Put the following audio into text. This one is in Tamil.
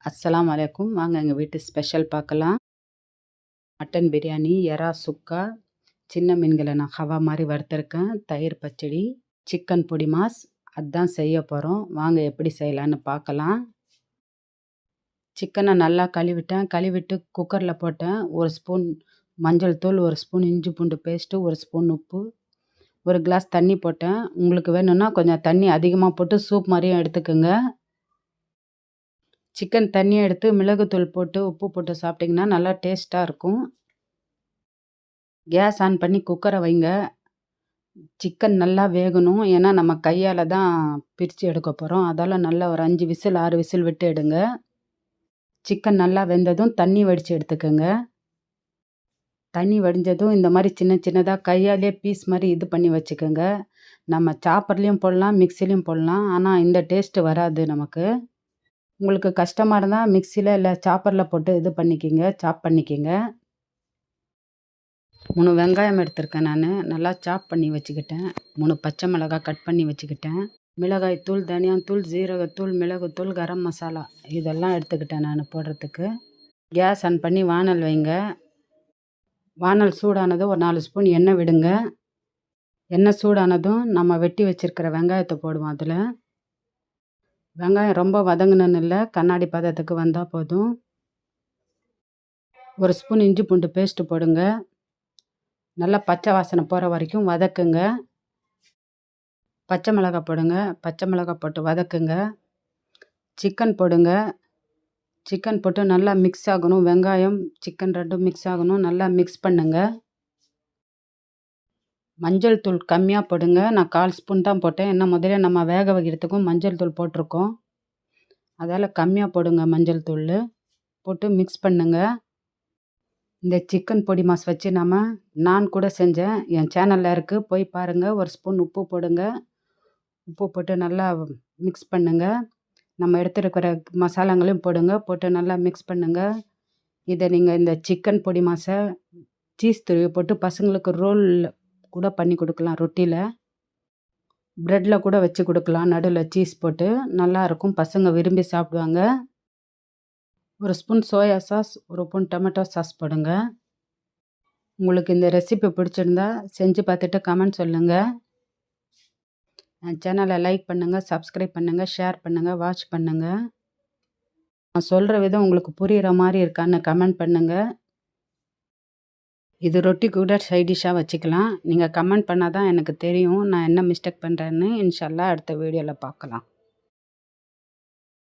அஸ்ஸலாமு அலைக்கும். வாங்க எங்கள் வீட்டு ஸ்பெஷல் பார்க்கலாம். மட்டன் பிரியாணி, எறா சுக்கா, சின்ன மீன்களை நான் ஹவா மாதிரி வறுத்துருக்கேன், தயிர் பச்சடி, சிக்கன் பொடி மாஸ். அதுதான் செய்ய போகிறோம். வாங்க எப்படி செய்யலான்னு பார்க்கலாம். சிக்கனை நல்லா கழுவிட்டு குக்கரில் போட்டேன். 1 ஸ்பூன் மஞ்சள் தூள், 1 ஸ்பூன் இஞ்சி பூண்டு பேஸ்ட்டு, 1 ஸ்பூன் உப்பு, 1 கிளாஸ் தண்ணி போட்டேன். உங்களுக்கு வேணும்னா கொஞ்சம் தண்ணி அதிகமாக போட்டு சூப் மாதிரியும் எடுத்துக்கோங்க. சிக்கன் தண்ணியை எடுத்து மிளகுத்தூள் போட்டு உப்பு போட்டு சாப்பிட்டிங்கன்னா நல்லா டேஸ்ட்டாக இருக்கும். கேஸ் ஆன் பண்ணி குக்கரை வைங்க. சிக்கன் நல்லா வேகணும். ஏன்னா நம்ம கையால் தான் பிரித்து எடுக்க போகிறோம். அதால் நல்லா ஒரு 5 விசில் 6 விசில் விட்டு எடுங்க. சிக்கன் நல்லா வெந்ததும் தண்ணி வடித்து எடுத்துக்கோங்க. தண்ணி வடிஞ்சதும் இந்த மாதிரி சின்ன சின்னதாக கையாலே பீஸ் மாதிரி இது பண்ணி வச்சுக்கோங்க. நம்ம சாப்பர்லேயும் போடலாம், மிக்சிலையும் போடலாம். ஆனால் இந்த டேஸ்ட்டு வராது நமக்கு. உங்களுக்கு கஷ்டமாக இருந்தால் மிக்சியில் இல்லை சாப்பரில் போட்டு இது பண்ணிக்கிங்க, சாப் பண்ணிக்கிங்க. 3 வெங்காயம் எடுத்திருக்கேன் நான். நல்லா சாப் பண்ணி வச்சுக்கிட்டேன். 3 பச்சை மிளகாய் கட் பண்ணி வச்சுக்கிட்டேன். மிளகாய் தூள், தனியாத்தூள், ஜீரகத்தூள், மிளகுத்தூள், கரம் மசாலா இதெல்லாம் எடுத்துக்கிட்டேன் நான் போடுறதுக்கு. கேஸ் ஆன் பண்ணி வானல் வைங்க. வானல் சூடானது ஒரு 4 ஸ்பூன் எண்ணெய் விடுங்க. எண்ணெய் சூடானதும் நம்ம வெட்டி வச்சுருக்கிற வெங்காயத்தை போடுவோம். அதில் வெங்காயம் ரொம்ப வதங்கணுன்னு இல்லை, கண்ணாடி பதத்துக்கு வந்தால் போதும். 1 ஸ்பூன் இஞ்சி பூண்டு பேஸ்ட்டு போடுங்க. நல்லா பச்சை வாசனை போகிற வரைக்கும் வதக்குங்க. பச்சை மிளகாய் போடுங்க. பச்சை மிளகாய் போட்டு வதக்குங்க. சிக்கன் போடுங்க. சிக்கன் போட்டு நல்லா மிக்ஸ் ஆகணும். வெங்காயம் சிக்கன் ரெண்டும் மிக்ஸ் ஆகணும். நல்லா மிக்ஸ் பண்ணுங்க. மஞ்சள் தூள் கம்மியாக போடுங்க. நான் 1/4 ஸ்பூன் தான் போட்டேன். ஏன்னா முதல்ல நம்ம வேக வைக்கிறதுக்கும் மஞ்சள் தூள் போட்டிருக்கோம். அதால் கம்மியாக போடுங்க மஞ்சள் தூள். போட்டு மிக்ஸ் பண்ணுங்க. இந்த சிக்கன் பொடி மாஸ் வச்சு நான் கூட செஞ்சேன். என் சேனலில் இருக்குது, போய் பாருங்கள். 1 ஸ்பூன் உப்பு போடுங்க. உப்பு போட்டு நல்லா மிக்ஸ் பண்ணுங்க. நம்ம எடுத்துருக்கிற மசாலாங்களையும் போடுங்க. போட்டு நல்லா மிக்ஸ் பண்ணுங்க. இதை நீங்கள் இந்த சிக்கன் பொடி மாஸை சீஸ் துருவி போட்டு பசங்களுக்கு ரோல் கூட பண்ணி கொடுக்கலாம். ரொட்டியில், ப்ரெட்டில் கூட வச்சு கொடுக்கலாம். நடுவில் சீஸ் போட்டு நல்லாயிருக்கும். பசங்க விரும்பி சாப்பிடுவாங்க. 1 spoon soya sauce, 1 spoon tomato sauce போடுங்க. உங்களுக்கு இந்த ரெசிபி பிடிச்சிருந்தா செஞ்சு பார்த்துட்டு கமெண்ட் சொல்லுங்கள். என் சேனலை லைக் பண்ணுங்கள், சப்ஸ்கிரைப் பண்ணுங்கள், ஷேர் பண்ணுங்கள், வாட்ச் பண்ணுங்கள். நான் சொல்கிற விதம் உங்களுக்கு புரிகிற மாதிரி இருக்கான்னு கமெண்ட் பண்ணுங்கள். இது ரொட்டி கூட சைட் டிஷ்ஷாக வச்சுக்கலாம். நீங்கள் கமெண்ட் பண்ணால் தான் எனக்கு தெரியும் நான் என்ன மிஸ்டேக் பண்ணுறேன்னு. இன்ஷா அல்லாஹ் அடுத்த வீடியோவில் பார்க்கலாம்.